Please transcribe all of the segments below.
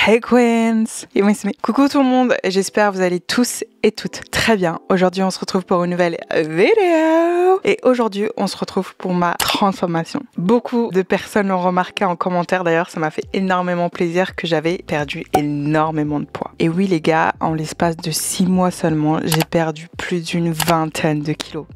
Hey Queens! Et moi c'est coucou tout le monde, j'espère que vous allez tous et toutes très bien. Aujourd'hui on se retrouve pour une nouvelle vidéo. Et aujourd'hui on se retrouve pour ma transformation. Beaucoup de personnes l'ont remarqué en commentaire d'ailleurs, ça m'a fait énormément plaisir que j'avais perdu énormément de poids. Et oui les gars, en l'espace de 6 mois seulement, j'ai perdu plus d'une vingtaine de kilos.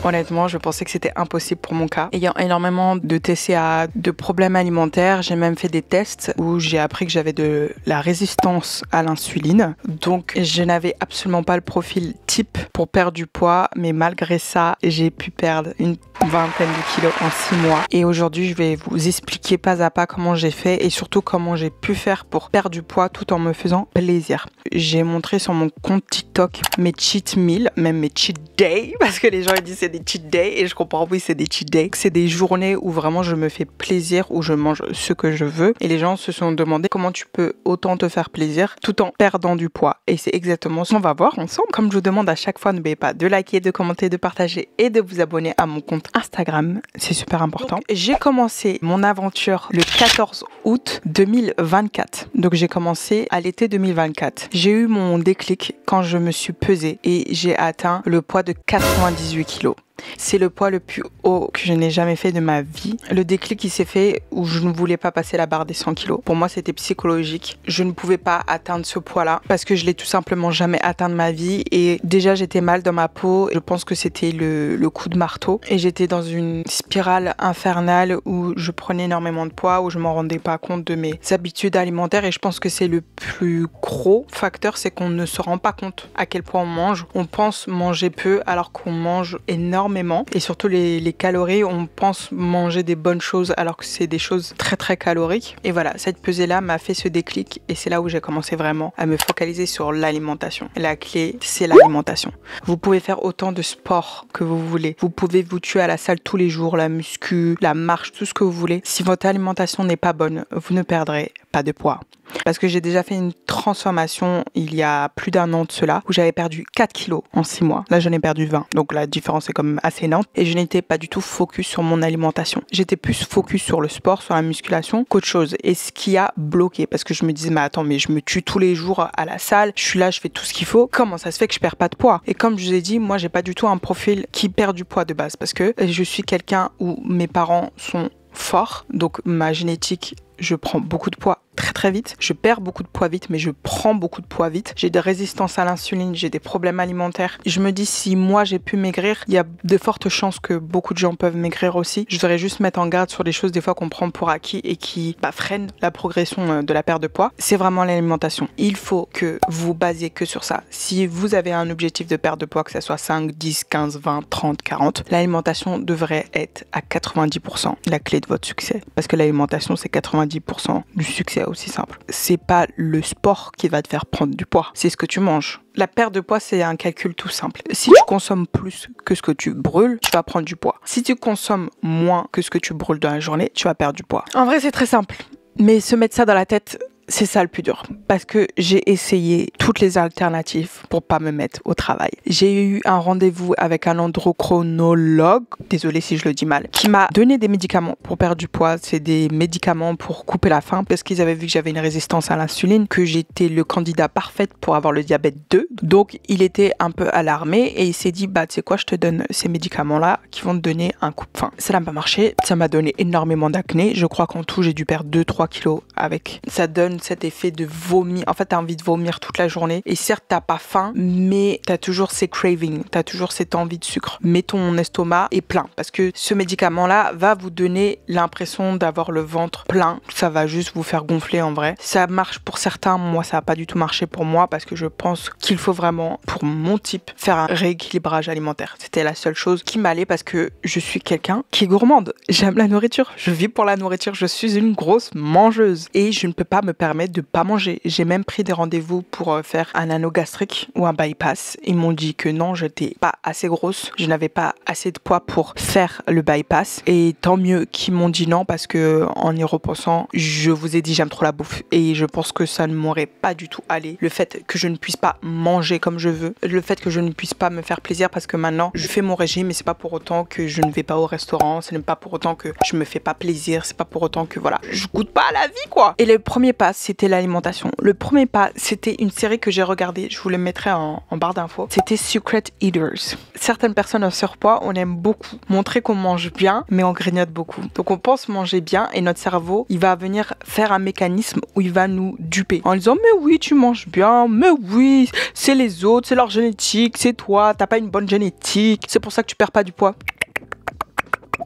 Honnêtement, je pensais que c'était impossible pour mon cas. Ayant énormément de TCA, de problèmes alimentaires, j'ai même fait des tests où j'ai appris que j'avais de la résistance à l'insuline. Donc, je n'avais absolument pas le profil type pour perdre du poids, mais malgré ça, j'ai pu perdre une vingtaine de kilos en 6 mois. Et aujourd'hui, je vais vous expliquer pas à pas comment j'ai fait et surtout comment j'ai pu faire pour perdre du poids tout en me faisant plaisir. J'ai montré sur mon compte TikTok mes cheat meals, même mes cheat days, parce que les gens ils disent c'est des cheat days et je comprends, oui c'est des cheat days. C'est des journées où vraiment je me fais plaisir, où je mange ce que je veux. Et les gens se sont demandé comment tu peux autant te faire plaisir tout en perdant du poids. Et c'est exactement ce qu'on va voir ensemble. Comme je vous demande à chaque fois, n'oubliez pas de liker, de commenter, de partager et de vous abonner à mon compte Instagram. C'est super important. Donc, j'ai commencé mon aventure le 14 août 2024. Donc j'ai commencé à l'été 2024. J'ai eu mon déclic quand je me suis pesée et j'ai atteint le poids de 98 kilos. C'est le poids le plus haut que je n'ai jamais fait de ma vie. Le déclic, il s'est fait où je ne voulais pas passer la barre des 100 kilos. Pour moi, c'était psychologique. Je ne pouvais pas atteindre ce poids-là parce que je l'ai tout simplement jamais atteint de ma vie. Et déjà, j'étais mal dans ma peau. Je pense que c'était le coup de marteau. Et j'étais dans une spirale infernale où je prenais énormément de poids, où je m'en rendais pas compte de mes habitudes alimentaires. Et je pense que c'est le plus gros facteur, c'est qu'on ne se rend pas compte à quel point on mange. On pense manger peu alors qu'on mange énormément. Et surtout les calories, on pense manger des bonnes choses alors que c'est des choses très très caloriques. Et voilà, cette pesée là m'a fait ce déclic et c'est là où j'ai commencé vraiment à me focaliser sur l'alimentation. La clé, c'est l'alimentation. Vous pouvez faire autant de sport que vous voulez. Vous pouvez vous tuer à la salle tous les jours, la muscu, la marche, tout ce que vous voulez. Si votre alimentation n'est pas bonne, vous ne perdrez pas de poids. Parce que j'ai déjà fait une transformation il y a plus d'un an de cela où j'avais perdu 4 kilos en 6 mois. Là, j'en ai perdu 20. Donc la différence est quand même assez énorme. Et je n'étais pas du tout focus sur mon alimentation. J'étais plus focus sur le sport, sur la musculation qu'autre chose. Et ce qui a bloqué, parce que je me disais, mais attends, mais je me tue tous les jours à la salle. Je suis là, je fais tout ce qu'il faut. Comment ça se fait que je perds pas de poids? Et comme je vous ai dit, moi, j'ai pas du tout un profil qui perd du poids de base. Parce que je suis quelqu'un où mes parents sont forts. Donc ma génétique, je prends beaucoup de poids très très vite. Je perds beaucoup de poids vite, mais je prends beaucoup de poids vite. J'ai des résistances à l'insuline, j'ai des problèmes alimentaires. Je me dis, si moi j'ai pu maigrir, il y a de fortes chances que beaucoup de gens peuvent maigrir aussi. Je voudrais juste mettre en garde sur des choses des fois qu'on prend pour acquis et qui freinent la progression de la perte de poids. C'est vraiment l'alimentation. Il faut que vous basiez que sur ça. Si vous avez un objectif de perte de poids, que ce soit 5, 10, 15, 20, 30, 40, l'alimentation devrait être à 90% la clé de votre succès. Parce que l'alimentation, c'est 90% du succès aussi simple. C'est pas le sport qui va te faire prendre du poids, c'est ce que tu manges. La perte de poids, c'est un calcul tout simple. Si tu consommes plus que ce que tu brûles, tu vas prendre du poids. Si tu consommes moins que ce que tu brûles dans la journée, tu vas perdre du poids. En vrai, c'est très simple. Mais se mettre ça dans la tête, c'est ça le plus dur. Parce que j'ai essayé toutes les alternatives pour pas me mettre au travail. J'ai eu un rendez-vous avec un endocrinologue, désolé si je le dis mal, qui m'a donné des médicaments pour perdre du poids. C'est des médicaments pour couper la faim parce qu'ils avaient vu que j'avais une résistance à l'insuline, que j'étais le candidat parfait pour avoir le diabète 2. Donc il était un peu alarmé et il s'est dit, bah tu sais quoi, je te donne ces médicaments-là qui vont te donner un coupe-faim. Ça n'a pas marché, ça m'a donné énormément d'acné. Je crois qu'en tout, j'ai dû perdre 2-3 kilos avec. Ça donne cet effet de vomi. En fait, t'as envie de vomir toute la journée. Et certes, t'as pas faim, mais t'as toujours ces cravings. T'as toujours cette envie de sucre. Mais ton estomac est plein. Parce que ce médicament-là va vous donner l'impression d'avoir le ventre plein. Ça va juste vous faire gonfler en vrai. Ça marche pour certains. Moi, ça a pas du tout marché pour moi parce que je pense qu'il faut vraiment, pour mon type, faire un rééquilibrage alimentaire. C'était la seule chose qui m'allait parce que je suis quelqu'un qui est gourmande. J'aime la nourriture. Je vis pour la nourriture. Je suis une grosse mangeuse. Et je ne peux pas me permettre de pas manger. J'ai même pris des rendez-vous pour faire un anneau gastrique ou un bypass. Ils m'ont dit que non, j'étais pas assez grosse, je n'avais pas assez de poids pour faire le bypass. Et tant mieux qu'ils m'ont dit non parce que en y repensant, je vous ai dit j'aime trop la bouffe et je pense que ça ne m'aurait pas du tout allé. Le fait que je ne puisse pas manger comme je veux, le fait que je ne puisse pas me faire plaisir parce que maintenant je fais mon régime et c'est pas pour autant que je ne vais pas au restaurant, ce n'est pas pour autant que je me fais pas plaisir, c'est pas pour autant que voilà, je goûte pas à la vie quoi. Et le premier pas pas, c'était l'alimentation. Le premier pas, c'était une série que j'ai regardée, je vous le mettrai en barre d'infos. C'était Secret Eaters. Certaines personnes en surpoids, on aime beaucoup montrer qu'on mange bien, mais on grignote beaucoup. Donc on pense manger bien et notre cerveau, il va venir faire un mécanisme où il va nous duper en disant mais oui, tu manges bien, mais oui, c'est les autres, c'est leur génétique, c'est toi, t'as pas une bonne génétique, c'est pour ça que tu perds pas du poids.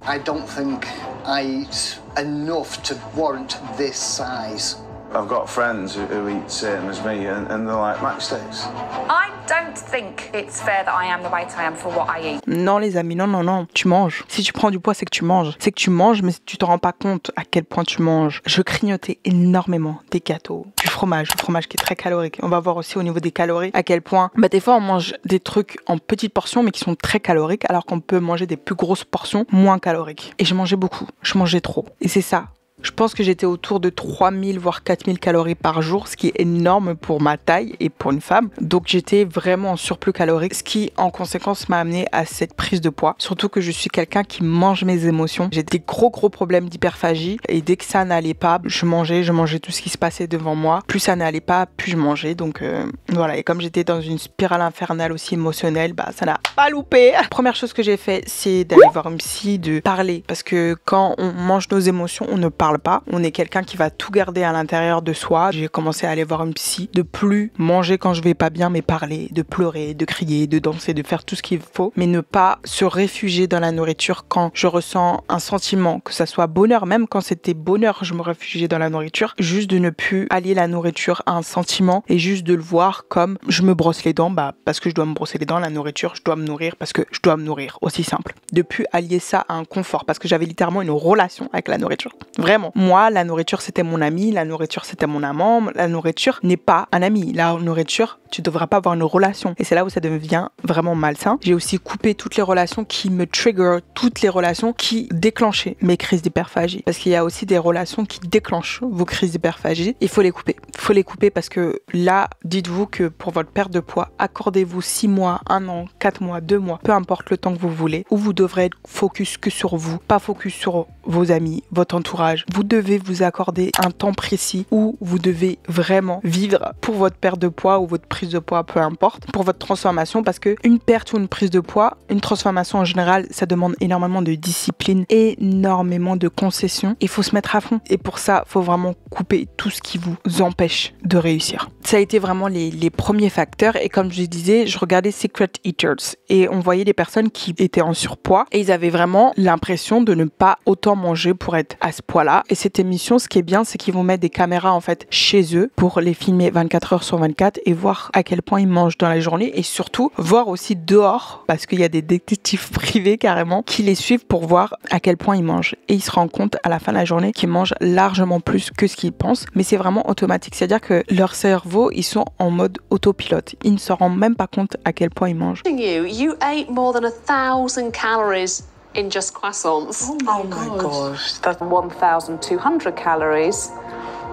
I don't think I eat enough to warrant this size. I've got friends who eat same as me and they're like matchsticks. I don't think it's fair that I am the weight I am for what I eat. Non les amis, non, tu manges. Si tu prends du poids, c'est que tu manges. C'est que tu manges, mais tu te rends pas compte à quel point tu manges. Je grignotais énormément des gâteaux, du fromage qui est très calorique. On va voir aussi au niveau des calories à quel point, des fois on mange des trucs en petites portions mais qui sont très caloriques alors qu'on peut manger des plus grosses portions moins caloriques. Et je mangeais beaucoup, je mangeais trop. Et c'est ça. Je pense que j'étais autour de 3000 voire 4000 calories par jour, ce qui est énorme pour ma taille et pour une femme. Donc j'étais vraiment en surplus calorique, ce qui en conséquence m'a amené à cette prise de poids. Surtout que je suis quelqu'un qui mange mes émotions. J'ai des gros problèmes d'hyperphagie et dès que ça n'allait pas, je mangeais tout ce qui se passait devant moi. Plus ça n'allait pas, plus je mangeais. Donc voilà, et comme j'étais dans une spirale infernale aussi émotionnelle, ça n'a pas loupé. La première chose que j'ai fait, c'est d'aller voir une psy, de parler. Parce que quand on mange nos émotions, on ne parle pas. On est quelqu'un qui va tout garder à l'intérieur de soi. J'ai commencé à aller voir une psy, de plus manger quand je vais pas bien, mais parler, de pleurer, de crier, de danser, de faire tout ce qu'il faut, mais ne pas se réfugier dans la nourriture quand je ressens un sentiment, que ça soit bonheur, même quand c'était bonheur, je me réfugiais dans la nourriture, juste de ne plus allier la nourriture à un sentiment et juste de le voir comme je me brosse les dents, parce que je dois me brosser les dents, la nourriture, je dois me nourrir parce que je dois me nourrir, aussi simple. De plus allier ça à un confort, parce que j'avais littéralement une relation avec la nourriture. Vraiment. Moi, la nourriture, c'était mon ami, la nourriture, c'était mon amant. La nourriture n'est pas un ami. La nourriture, tu devras pas avoir une relation. Et c'est là où ça devient vraiment malsain. J'ai aussi coupé toutes les relations qui me trigger, toutes les relations qui déclenchaient mes crises d'hyperphagie. Parce qu'il y a aussi des relations qui déclenchent vos crises d'hyperphagie. Il faut les couper. Il faut les couper parce que là, dites-vous que pour votre perte de poids, accordez-vous 6 mois, 1 an, 4 mois, 2 mois, peu importe le temps que vous voulez, où vous devrez être focus que sur vous, pas focus sur vos amis, votre entourage. Vous devez vous accorder un temps précis où vous devez vraiment vivre pour votre perte de poids ou votre prise de poids, peu importe, pour votre transformation, parce que une perte ou une prise de poids, une transformation en général, ça demande énormément de discipline, énormément de concessions. Il faut se mettre à fond. Et pour ça, il faut vraiment couper tout ce qui vous empêche de réussir. Ça a été vraiment les premiers facteurs. Et comme je disais, je regardais Secret Eaters et on voyait des personnes qui étaient en surpoids et ils avaient vraiment l'impression de ne pas autant manger pour être à ce poids-là. Et cette émission, ce qui est bien, c'est qu'ils vont mettre des caméras en fait chez eux pour les filmer 24 heures sur 24 et voir à quel point ils mangent dans la journée et surtout voir aussi dehors parce qu'il y a des détectives privés carrément qui les suivent pour voir à quel point ils mangent. Et ils se rendent compte à la fin de la journée qu'ils mangent largement plus que ce qu'ils pensent, mais c'est vraiment automatique. C'est-à-dire que leur cerveau, ils sont en mode autopilote. Ils ne se rendent même pas compte à quel point ils mangent. You ate more than 1,000 calories in just croissants. Oh my gosh, that's 1,200 calories,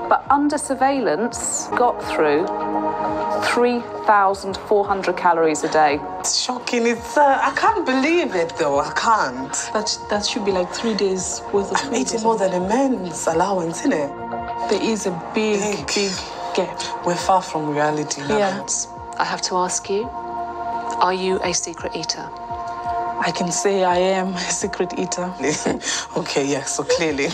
but under surveillance got through 3,400 calories a day. shocking. It's I can't believe it though. I can't. That should be like 3 days worth of I'm food. eating more than a man's allowance, isn't it? There is a big gap. We're far from reality now. Yeah. I have to ask you, are you a secret eater? I can say I am a secret eater. Okay, yeah, so clearly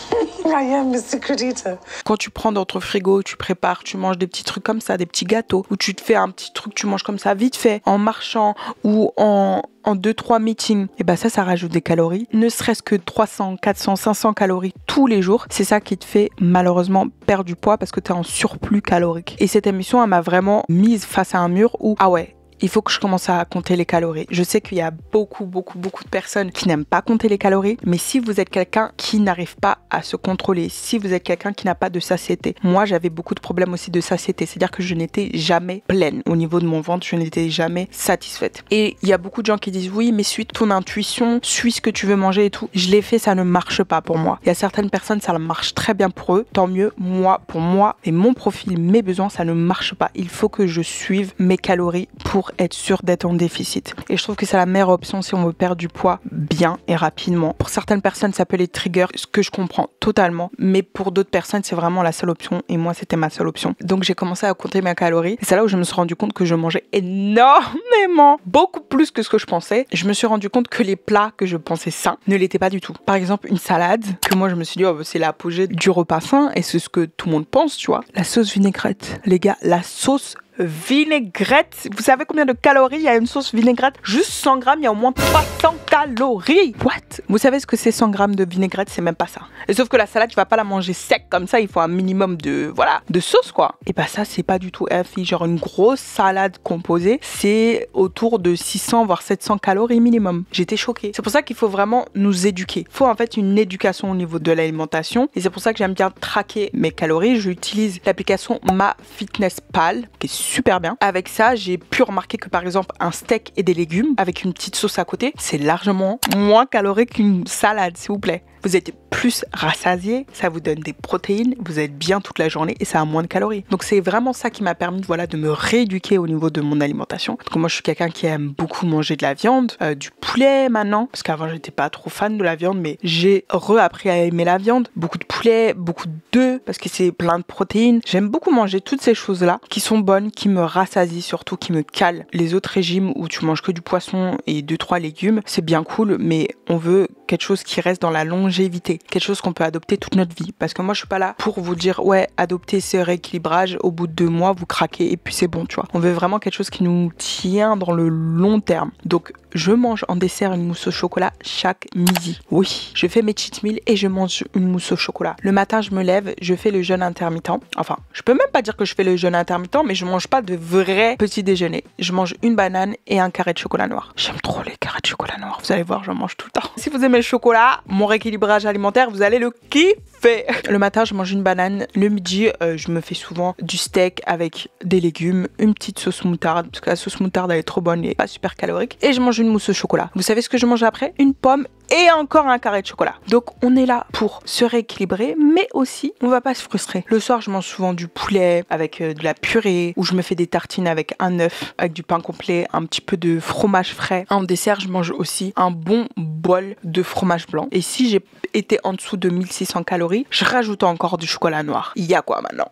I am a secret eater. Quand tu prends dans ton frigo, tu prépares, tu manges des petits trucs comme ça, des petits gâteaux, ou tu te fais un petit truc, tu manges comme ça vite fait, en marchant ou en 2-3 meetings, et ça rajoute des calories. Ne serait-ce que 300, 400, 500 calories tous les jours, c'est ça qui te fait malheureusement perdre du poids parce que tu es en surplus calorique. Et cette émission, elle m'a vraiment mise face à un mur où, ah ouais, il faut que je commence à compter les calories. Je sais qu'il y a beaucoup de personnes qui n'aiment pas compter les calories, mais si vous êtes quelqu'un qui n'arrive pas à se contrôler, si vous êtes quelqu'un qui n'a pas de satiété, moi j'avais beaucoup de problèmes aussi de satiété, c'est-à-dire que je n'étais jamais pleine au niveau de mon ventre, je n'étais jamais satisfaite. Et il y a beaucoup de gens qui disent oui, mais suis ton intuition, suis ce que tu veux manger et tout. Je l'ai fait, ça ne marche pas pour moi. Il y a certaines personnes, ça marche très bien pour eux, tant mieux. Moi, pour moi et mon profil, mes besoins, ça ne marche pas. Il faut que je suive mes calories pour pour être sûr d'être en déficit. Et je trouve que c'est la meilleure option si on veut perdre du poids bien et rapidement. Pour certaines personnes, ça peut les trigger, ce que je comprends totalement. Mais pour d'autres personnes, c'est vraiment la seule option. Et moi, c'était ma seule option. Donc, j'ai commencé à compter mes calories. Et c'est là où je me suis rendu compte que je mangeais énormément, beaucoup plus que ce que je pensais. Je me suis rendu compte que les plats que je pensais sains ne l'étaient pas du tout. Par exemple, une salade, que moi, je me suis dit, oh, c'est l'apogée du repas sain. Et c'est ce que tout le monde pense, tu vois. La sauce vinaigrette. Les gars, la sauce vinaigrette. Vous savez combien de calories il y a une sauce vinaigrette? Juste 100 grammes, il y a au moins 300 calories. What? Vous savez ce que c'est 100 grammes de vinaigrette? C'est même pas ça. Et sauf que la salade, tu vas pas la manger sec comme ça. Il faut un minimum de, voilà, de sauce, quoi. Et bah ça, c'est pas du tout healthy. Genre une grosse salade composée, c'est autour de 600 voire 700 calories minimum. J'étais choquée. C'est pour ça qu'il faut vraiment nous éduquer. Il faut en fait une éducation au niveau de l'alimentation. Et c'est pour ça que j'aime bien traquer mes calories. J'utilise l'application MyFitnessPal, qui est super bien. Avec ça, j'ai pu remarquer que par exemple un steak et des légumes avec une petite sauce à côté, c'est largement moins calorique qu'une salade, s'il vous plaît. Vous êtes plus rassasié, ça vous donne des protéines, vous êtes bien toute la journée et ça a moins de calories. Donc c'est vraiment ça qui m'a permis, voilà, de me rééduquer au niveau de mon alimentation. Donc moi je suis quelqu'un qui aime beaucoup manger de la viande, du poulet maintenant, parce qu'avant j'étais pas trop fan de la viande, mais j'ai reappris à aimer la viande. Beaucoup de poulet, beaucoup d'œufs, parce que c'est plein de protéines. J'aime beaucoup manger toutes ces choses-là qui sont bonnes, qui me rassasient surtout, qui me calent. Les autres régimes où tu manges que du poisson et 2-3 légumes, c'est bien cool, mais on veut quelque chose qui reste dans la longévité, quelque chose qu'on peut adopter toute notre vie. Parce que moi, je suis pas là pour vous dire, ouais, adopter ce rééquilibrage, au bout de 2 mois, vous craquez et puis c'est bon, tu vois. On veut vraiment quelque chose qui nous tient dans le long terme. Donc, je mange en dessert une mousse au chocolat chaque midi. Oui, je fais mes cheat meals et je mange une mousse au chocolat. Le matin, je me lève, je fais le jeûne intermittent. Enfin, je peux même pas dire que je fais le jeûne intermittent, mais je mange pas de vrai petit déjeuner. Je mange une banane et un carré de chocolat noir. J'aime trop les carrés de chocolat noir. Vous allez voir, j'en mange tout le temps. Si vous aimez le chocolat, mon rééquilibrage alimentaire, vous allez le kiffer. Le matin, je mange une banane. Le midi, je me fais souvent du steak avec des légumes, une petite sauce moutarde, parce que la sauce moutarde, elle est trop bonne et pas super calorique. Et je mange une mousse au chocolat. Vous savez ce que je mange après? Une pomme et encore un carré de chocolat. Donc on est là pour se rééquilibrer, mais aussi on va pas se frustrer. Le soir, je mange souvent du poulet avec de la purée, ou je me fais des tartines avec un œuf, avec du pain complet, un petit peu de fromage frais. En dessert, je mange aussi un bon bol de fromage blanc. Et si j'ai été en dessous de 1600 calories, je rajoute encore du chocolat noir. Il y a quoi maintenant?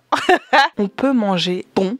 On peut manger bon,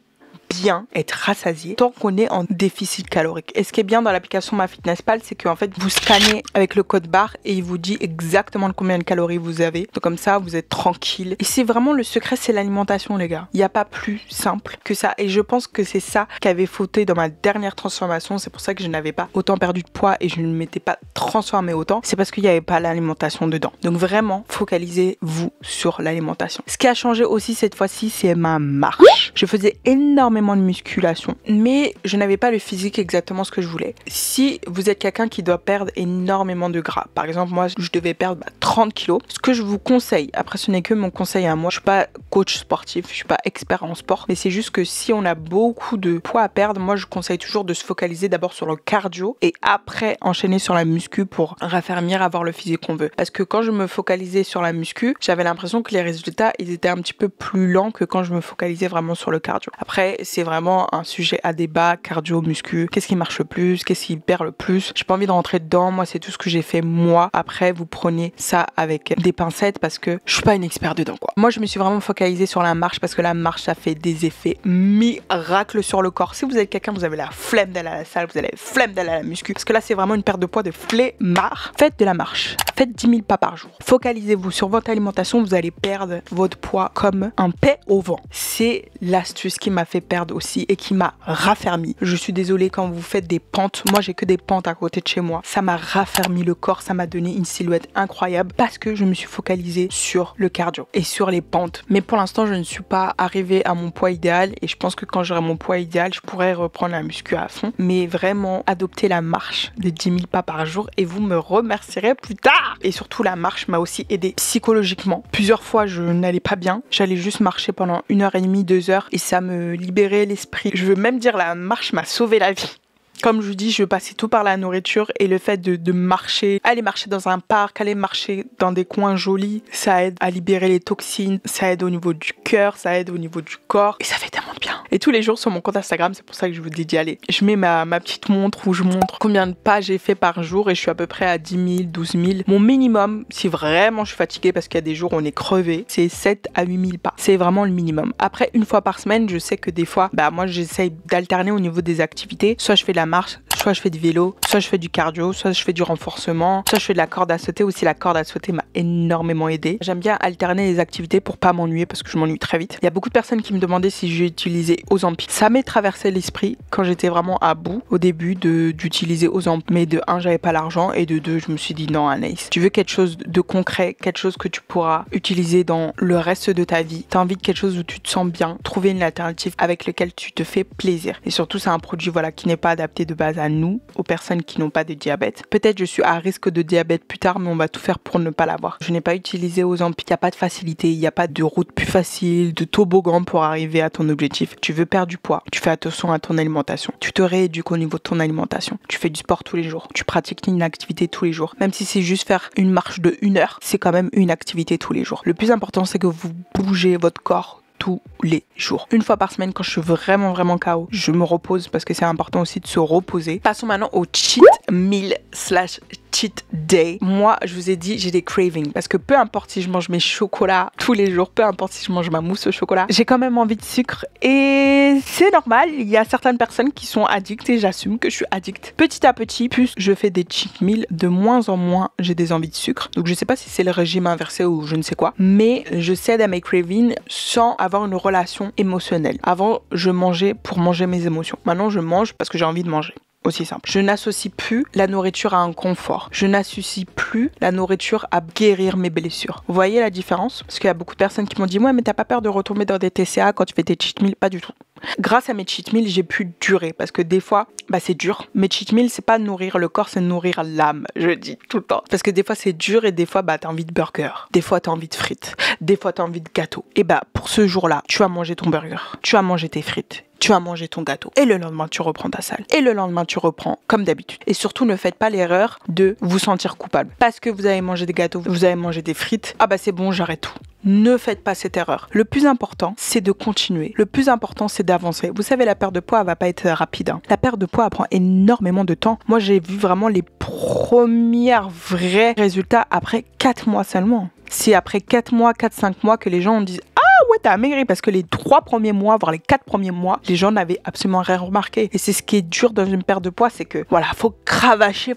bien, être rassasié tant qu'on est en déficit calorique. Et ce qui est bien dans l'application MyFitnessPal, c'est qu'en fait vous scannez avec le code barre et il vous dit exactement combien de calories vous avez. Donc comme ça vous êtes tranquille. Et c'est vraiment le secret, c'est l'alimentation, les gars. Il n'y a pas plus simple que ça. Et je pense que c'est ça qui avait fauté dans ma dernière transformation. C'est pour ça que je n'avais pas autant perdu de poids et je ne m'étais pas transformée autant. C'est parce qu'il n'y avait pas l'alimentation dedans. Donc vraiment, focalisez-vous sur l'alimentation. Ce qui a changé aussi cette fois-ci, c'est ma marche. Je faisais énormément de musculation, mais je n'avais pas le physique exactement ce que je voulais. Si vous êtes quelqu'un qui doit perdre énormément de gras, par exemple moi je devais perdre 30 kilos, ce que je vous conseille, après ce n'est que mon conseil à moi, je suis pas coach sportif, je suis pas expert en sport, mais c'est juste que si on a beaucoup de poids à perdre, moi je conseille toujours de se focaliser d'abord sur le cardio et après enchaîner sur la muscu pour raffermir, avoir le physique qu'on veut. Parce que quand je me focalisais sur la muscu, j'avais l'impression que les résultats ils étaient un petit peu plus lents que quand je me focalisais vraiment sur le cardio. Après c'est vraiment un sujet à débat, cardio, muscu, qu'est-ce qui marche le plus, qu'est-ce qui perd le plus. J'ai pas envie de rentrer dedans, moi c'est tout ce que j'ai fait moi. Après vous prenez ça avec des pincettes parce que je suis pas une experte dedans quoi. Moi je me suis vraiment focalisée sur la marche parce que la marche ça fait des effets miracles sur le corps. Si vous êtes quelqu'un, vous avez la flemme d'aller à la salle, vous avez la flemme d'aller à la muscu, parce que là c'est vraiment une perte de poids de flemmard. Faites de la marche, faites 10 000 pas par jour. Focalisez-vous sur votre alimentation, vous allez perdre votre poids comme un paix au vent. C'est l'astuce qui m'a fait perdre aussi et qui m'a raffermi. Je suis désolée quand vous faites des pentes, moi j'ai que des pentes à côté de chez moi, ça m'a raffermi le corps, ça m'a donné une silhouette incroyable parce que je me suis focalisée sur le cardio et sur les pentes. Mais pour l'instant je ne suis pas arrivée à mon poids idéal et je pense que quand j'aurai mon poids idéal je pourrai reprendre la muscu à fond, mais vraiment adopter la marche de 10 000 pas par jour et vous me remercierez plus tard. Et surtout la marche m'a aussi aidée psychologiquement. Plusieurs fois je n'allais pas bien, j'allais juste marcher pendant 1h30, 2 heures et ça me libérait l'esprit. Je veux même dire la marche m'a sauvé la vie. Comme je vous dis, je passais tout par la nourriture et le fait de marcher, aller marcher dans un parc, aller marcher dans des coins jolis, ça aide à libérer les toxines, ça aide au niveau du cœur, ça aide au niveau du corps et ça fait tellement de bien. Et tous les jours sur mon compte Instagram, c'est pour ça que je vous dis d'y aller. Je mets ma petite montre où je montre combien de pas j'ai fait par jour et je suis à peu près à 10 000, 12 000. Mon minimum, si vraiment je suis fatiguée parce qu'il y a des jours où on est crevé, c'est 7 à 8 000 pas. C'est vraiment le minimum. Après, une fois par semaine, je sais que des fois, moi j'essaye d'alterner au niveau des activités. Soit je fais de la marche, soit je fais du vélo, soit je fais du cardio, soit je fais du renforcement, soit je fais de la corde à sauter. Aussi, la corde à sauter m'a énormément aidé. J'aime bien alterner les activités pour pas m'ennuyer parce que je m'ennuie très vite. Il y a beaucoup de personnes qui me demandaient si j'ai utilisé Ozempic. Ça m'est traversé l'esprit quand j'étais vraiment à bout au début d'utiliser Ozempic. Mais de 1, j'avais pas l'argent et de 2, je me suis dit non, Anaïs, tu veux quelque chose de concret, quelque chose que tu pourras utiliser dans le reste de ta vie. T'as envie de quelque chose où tu te sens bien, trouver une alternative avec laquelle tu te fais plaisir. Et surtout, c'est un produit qui n'est pas adapté de base à nous, aux personnes qui n'ont pas de diabète. Peut-être je suis à risque de diabète plus tard, mais on va tout faire pour ne pas l'avoir. Je n'ai pas utilisé Ozempic, il n'y a pas de facilité, il n'y a pas de route plus facile, de toboggan pour arriver à ton objectif. Tu veux perdre du poids, tu fais attention à ton alimentation. Tu te rééduques au niveau de ton alimentation. Tu fais du sport tous les jours. Tu pratiques une activité tous les jours. Même si c'est juste faire une marche de 1 heure, c'est quand même une activité tous les jours. Le plus important, c'est que vous bougez votre corps tous les jours. Une fois par semaine, quand je suis vraiment KO, je me repose parce que c'est important aussi de se reposer. Passons maintenant au cheat meal / cheat day. Moi, je vous ai dit, j'ai des cravings parce que peu importe si je mange mes chocolats tous les jours, peu importe si je mange ma mousse au chocolat, j'ai quand même envie de sucre et c'est normal. Il y a certaines personnes qui sont addictes et j'assume que je suis addict. Petit à petit, plus je fais des cheat meals, de moins en moins j'ai des envies de sucre. Donc je sais pas si c'est le régime inversé ou je ne sais quoi, mais je cède à mes cravings sans avoir une relation émotionnelle. Avant, je mangeais pour manger mes émotions. Maintenant, je mange parce que j'ai envie de manger. Aussi simple. Je n'associe plus la nourriture à un confort. Je n'associe plus la nourriture à guérir mes blessures. Vous voyez la différence? Parce qu'il y a beaucoup de personnes qui m'ont dit « Ouais, mais t'as pas peur de retomber dans des TCA quand tu fais tes cheat meals ?» Pas du tout. Grâce à mes cheat meals, j'ai pu durer parce que des fois, c'est dur. Mes cheat meals, c'est pas nourrir le corps, c'est nourrir l'âme, je dis tout le temps. Parce que des fois, c'est dur et des fois, t'as envie de burger. Des fois, t'as envie de frites. Des fois, t'as envie de gâteau. Et pour ce jour-là, tu as mangé ton burger. Tu as mangé tes frites. Tu as mangé ton gâteau. Et le lendemain, tu reprends ta salle. Et le lendemain, tu reprends comme d'habitude. Et surtout, ne faites pas l'erreur de vous sentir coupable. Parce que vous avez mangé des gâteaux, vous avez mangé des frites. C'est bon, j'arrête tout. Ne faites pas cette erreur. Le plus important, c'est de continuer. Le plus important, c'est d'avancer. Vous savez, la perte de poids, elle va pas être rapide. La perte de poids, elle prend énormément de temps. Moi, j'ai vu vraiment les premiers vrais résultats après 4 mois seulement. C'est après 4 mois, 4-5 mois que les gens disent « Ah ouais, t'as amaigri » parce que les 3 premiers mois, voire les 4 premiers mois, les gens n'avaient absolument rien remarqué. Et c'est ce qui est dur dans une perte de poids, c'est que faut cravacher.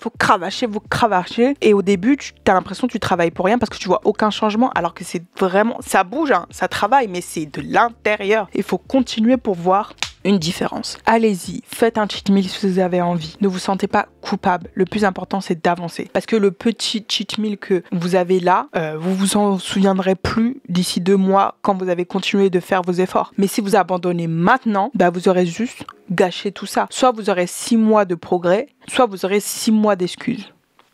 Et au début, t'as l'impression que tu travailles pour rien parce que tu vois aucun changement, alors que c'est vraiment, ça bouge, ça travaille, mais c'est de l'intérieur. Il faut continuer pour voir une différence. Allez-y, faites un cheat meal si vous avez envie. Ne vous sentez pas coupable. Le plus important, c'est d'avancer. Parce que le petit cheat meal que vous avez là, vous vous en souviendrez plus d'ici 2 mois quand vous avez continué de faire vos efforts. Mais si vous abandonnez maintenant, vous aurez juste gâché tout ça. Soit vous aurez 6 mois de progrès, soit vous aurez 6 mois d'excuses.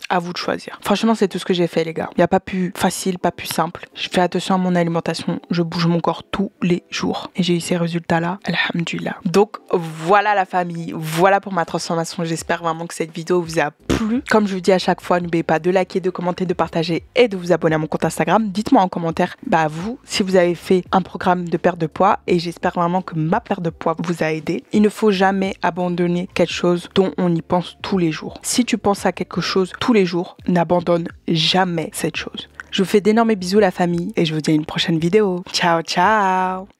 À vous de choisir. Franchement, c'est tout ce que j'ai fait, les gars. Il n'y a pas plus facile, pas plus simple. Je fais attention à mon alimentation. Je bouge mon corps tous les jours. Et j'ai eu ces résultats-là. Alhamdulillah. Donc, voilà la famille. Voilà pour ma transformation. J'espère vraiment que cette vidéo vous a plu. Comme je vous dis à chaque fois, n'oubliez pas de liker, de commenter, de partager et de vous abonner à mon compte Instagram. Dites-moi en commentaire, vous, si vous avez fait un programme de perte de poids. Et j'espère vraiment que ma perte de poids vous a aidé. Il ne faut jamais abandonner quelque chose dont on y pense tous les jours. Si tu penses à quelque chose tous les jours, n'abandonne jamais cette chose. Je vous fais d'énormes bisous la famille et je vous dis à une prochaine vidéo. Ciao, ciao!